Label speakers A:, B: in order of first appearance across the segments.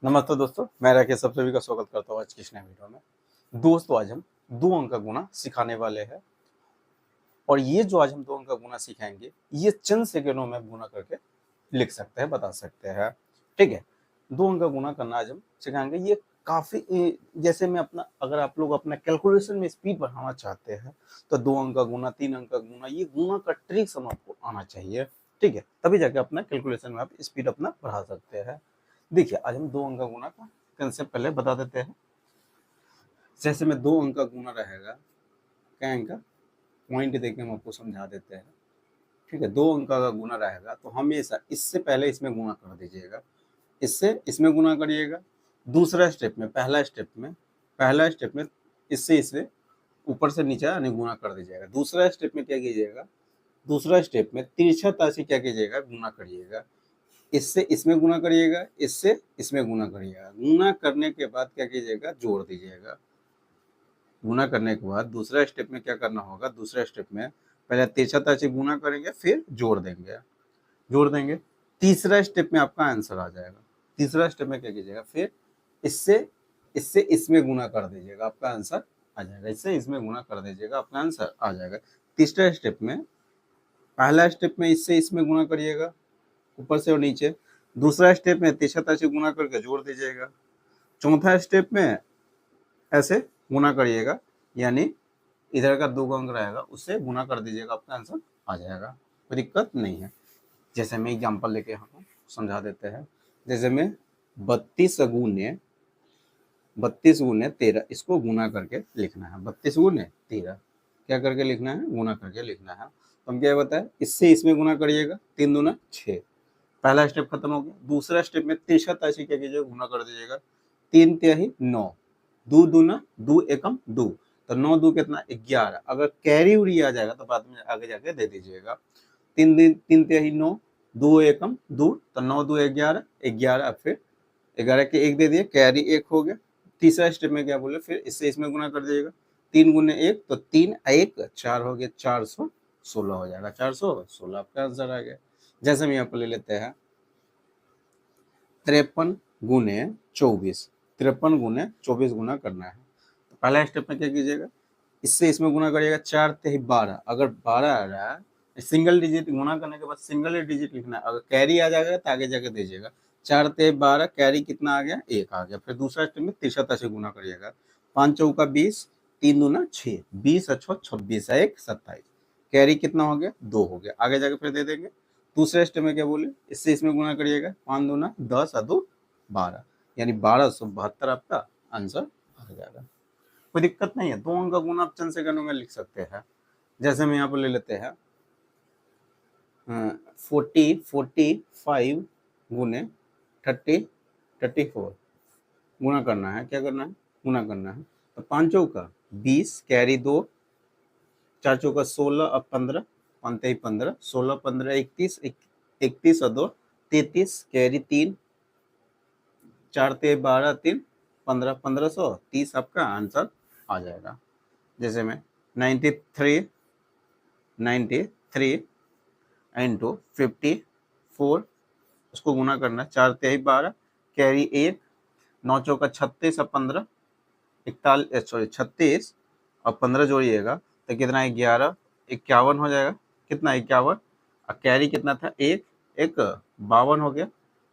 A: नमस्ते दोस्तों, मैं राकेश सब सभी का स्वागत करता हूँ आज की इस नए वीडियो में। दोस्तों आज हम 2 अंक का गुणा सिखाने वाले हैं और ये जो आज हम 2 अंक का गुणा सिखाएंगे, ये चंद सेकंडों में गुणा करके लिख सकते हैं, बता सकते हैं। ठीक है, 2 अंक का गुणा करना आज हम सिखाएंगे। ये काफ़ी जैसे मैं अपना अगर आप लोग अपना कैलकुलेशन में स्पीड बढ़ाना चाहते हैं, तो 2 अंक का गुणा, 3 अंक का गुणा, ये गुणा का ट्रिक्स हम आपको आना चाहिए। ठीक है, तभी जाके अपना कैलकुलेशन में आप स्पीड अपना बढ़ा सकते हैं। देखिए, आज हम 2 अंक का गुणा का कंसेप्ट पहले बता देते हैं। जैसे में 2 अंक का गुणा रहेगा, क्या अंक का पॉइंट देके हम आपको समझा देते हैं। ठीक है, 2 अंक का गुणा रहेगा तो हमेशा इससे पहले इसमें गुणा कर दीजिएगा, इससे इसमें गुणा करिएगा। दूसरा स्टेप में पहला स्टेप में इससे इससे ऊपर से नीचे यानी गुणा कर दीजिएगा। दूसरा स्टेप में क्या कीजिएगा, दूसरा स्टेप में तिरछा ताशी क्या कीजिएगा, गुणा करिएगा। इससे इसमें गुणा करिएगा, इससे इसमें गुणा करिएगा। गुणा करने के बाद क्या कीजिएगा, जोड़ दीजिएगा। गुणा करने के बाद दूसरा स्टेप में क्या करना होगा, दूसरा स्टेप में पहले तिरछा ताशी गुणा करेंगे, फिर जोड़ देंगे। तीसरा स्टेप में आपका आंसर आ जाएगा। तीसरा स्टेप में क्या कीजिएगा, फिर इससे इससे इसमें गुणा कर दीजिएगा, आपका आंसर आ जाएगा। इससे इसमें गुणा कर दीजिएगा, आपका आंसर आ जाएगा। तीसरा स्टेप में, पहला स्टेप में इससे इसमें गुणा करिएगा, ऊपर से और नीचे। दूसरा स्टेप में तिरछा ताशी गुणा करके जोड़ दीजिएगा। चौथा स्टेप में ऐसे गुणा करिएगा, यानी इधर का 2 अंक रहेगा उससे गुणा कर दीजिएगा, आपका आंसर आ जाएगा, कोई दिक्कत नहीं है। जैसे मैं एग्जांपल लेके हम समझा देते हैं। जैसे में 32 गुने 13 इसको गुना करके लिखना है। 32 गुने 13 क्या करके लिखना है, गुना करके लिखना है। तो हम क्या बताए, इससे इसमें गुना करिएगा, 3 दूना 6, पहला स्टेप खत्म हो गया। दूसरा स्टेप में तिरछा ताशी क्या कीजिएगा, गुना कर दीजिएगा। 3 तिहाई 9, 2 दूना 2 एकम 2, तो 9 2 कितना 11। अगर कैरी उड़ी आ जाएगा तो बाद में आगे जाके दे दीजिएगा। 3 तिहाई 9, 2 एकम 2, तो 9 2 11, 11 फिर 11 के 1 दे दिए, कैरी 1 हो गया। तीसरा स्टेप में क्या बोले, फिर इससे इसमें गुना कर दीजिएगा। 3 गुने 1 तो 3 1 4 हो गया, 416 हो जाएगा। 416 आपका आंसर आ गया। जैसे हम यहाँ पर ले लेते हैं 53 गुने 24, 53 गुने 24 गुना करना है। तो पहला स्टेप में क्या कीजिएगा, इससे इसमें गुना करिएगा। 4 तिहाई 12, अगर 12 आ रहा है सिंगल डिजिट गुना करने के बाद सिंगल डिजिट लिखना है। अगर कैरी आ जाएगा तो आगे जाके दीजिएगा। 4 तिहाई 12, कैरी कितना आ गया, 1 आ गया। फिर दूसरा स्टेप में तिरछा ताशी गुना करिएगा। 5 चौका 20, 3 दूना 6, 20 अच्छो 26, 1 27, कैरी कितना हो गया, 2 हो गया। आगे जाके फिर दे देंगे। दूसरे स्टेप में क्या बोले, इससे इसमें गुना करिएगा। 5 दूना 10 और 2 12, यानी 1272 आपका आंसर आ जाएगा। कोई दिक्कत नहीं है, 2 अंक का गुना आप चंद सेकंडों में लिख सकते हैं। जैसे हम यहाँ पर ले लेते हैं 45 गुने 34 गुना करना है। क्या करना है, गुना करना है। तो 5 चौका 20, कैरी 2, 4 चौका 16 और 15, 5 15, 16 15 31, 31 और 2 33, कैरी 3, 4 12 3 15, 1530 आपका आंसर आ जाएगा। जैसे में 93 इंटू 54, उसको गुना करना है। 4 तिहाई 12, कैरी 1, 9 चौका 36 और 15 36 और 15 जोड़िएगा तो कितना, 11 51 हो जाएगा। कितना 51, और कैरी कितना था, 1 1 52 हो गया,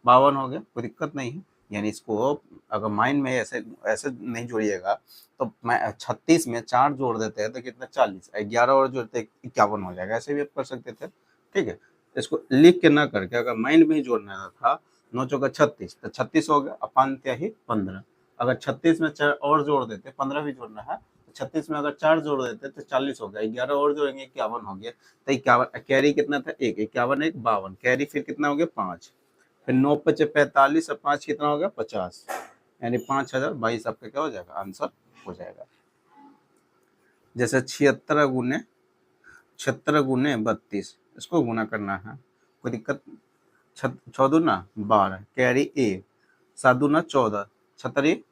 A: 52 हो गया। कोई दिक्कत नहीं है। यानी इसको अगर माइंड में ऐसे ऐसे नहीं जोड़िएगा तो मैं 36 में 4 जोड़ देते हैं तो कितना 40, 11 और जोड़ते 51 हो जाएगा। ऐसे भी आप कर सकते थे। ठीक है, इसको लिख के ना करके अगर माइंड में ही जोड़ना था, 9 चौका 36 तो 36 हो गया, और 5 तिहाई 15। अगर 36 में 4 और जोड़ देते, 15 भी जोड़ना है, तो 36 में अगर 4 जोड़ देते तो 40 हो गया, 11 और जोड़ेंगे 51 हो गया। तो 51, कैरी कितना था, 1 51 1 52, कैरी फिर कितना हो गया, 5, फिर 9 पचे 45 और 5 कितना हो गया, 50, यानी 5022 आपका क्या हो जाएगा, आंसर हो जाएगा। जैसे 76 गुने 32, इसको गुना करना है, कोई दिक्कत। 6 दूना 12, कैरी 1, 7 दूना 14, 6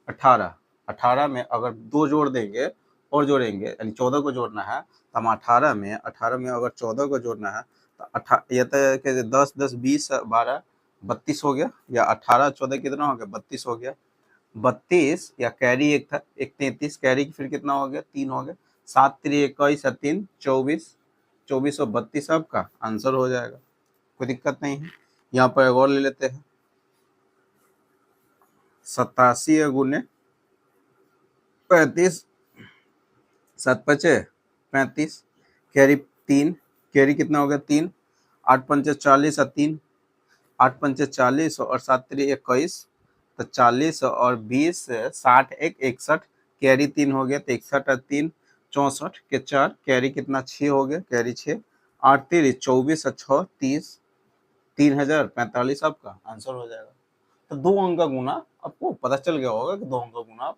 A: 18, 18 में अगर 2 जोड़ देंगे और जोड़ेंगे, यानी 14 को जोड़ना है तो हम 18 में अगर 14 को जोड़ना है तो 10 10 20 12 32 हो गया, या 18 14 कितना हो गया, 32 हो गया। 32 या कैरी एक था, एक 33, कैरी फिर कितना हो गया, 3 हो गया। 7 3 21 और 3 24, 24 और 32 आपका आंसर हो जाएगा, कोई दिक्कत नहीं है। यहाँ पर एक और ले लेते हैं, 87 गुने 35, 7 पचे 35, कैरी 3, कैरी कितना हो गया, 3, 8 पंचे 40 और 3, 8 पंचे 40 और 7 3 21, तो 40 और 20 60 1 61, कैरी 3 हो गया, तो 61 और 3 64 के 4, कैरी कितना 6 हो गया, कैरी 6, 8 3 24 और 6 30, 3045 आपका आंसर हो जाएगा। तो 2 अंक का गुना आपको पता चल गया होगा कि 2 अंक का गुना आप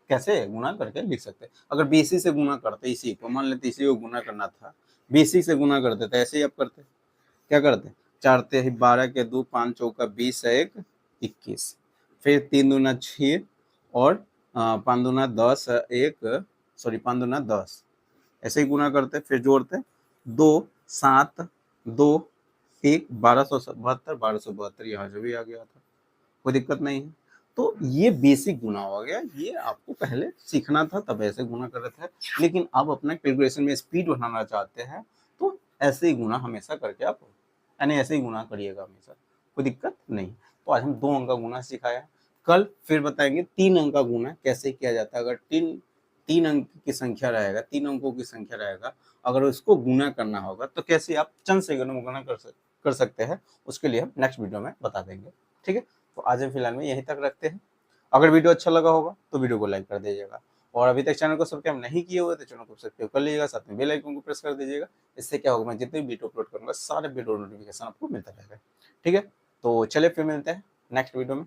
A: कैसे गुना करके लिख सकते हैं। अगर बीसी से गुना करते, इसी को मान लेते, इसी को गुना करना था, बीसी से गुना करते तो ऐसे ही आप करते, क्या करते, 4 तेही 12 के 2, 5 चौका 20 1 21, फिर 3 दूना 6 और 5 दूना 10 1, सॉरी 5 दूना 10, ऐसे ही गुना करते, फिर जोड़ते, 2 7 2 1 1272, 1272 यहाँ से भी आ गया था, कोई दिक्कत नहीं है। तो ये बेसिक गुना हो गया, ये आपको पहले सीखना था तब ऐसे गुना कर रहे थे, लेकिन अब अपना कैलकुलेशन में स्पीड बढ़ाना चाहते हैं तो ऐसे ही गुना हमेशा करके आप, यानी ऐसे ही गुना करिएगा हमेशा, कोई दिक्कत नहीं। तो आज हम 2 अंक का गुना सिखाया, कल फिर बताएंगे 3 अंक का गुना कैसे किया जाता है। अगर तीन तीन अंक की संख्या रहेगा, 3 अंकों की संख्या रहेगा, अगर उसको गुना करना होगा तो कैसे आप चंद सेकंडों में गुना कर सकते हैं, उसके लिए हम नेक्स्ट वीडियो में बता देंगे, ठीक है। तो आज हम फिलहाल में यहीं तक रखते हैं। अगर वीडियो अच्छा लगा होगा तो वीडियो को लाइक कर दीजिएगा, और अभी तक चैनल को सब्सक्राइब नहीं किए हुए तो चैनल को सब्सक्राइब कर लीजिएगा, साथ में बेल आइकन को प्रेस कर दीजिएगा। इससे क्या होगा, मैं जितने भी वीडियो अपलोड करूंगा सारे वीडियो नोटिफिकेशन आपको मिलता रहेगा, ठीक है। तो चलिए फिर मिलते हैं नेक्स्ट वीडियो में।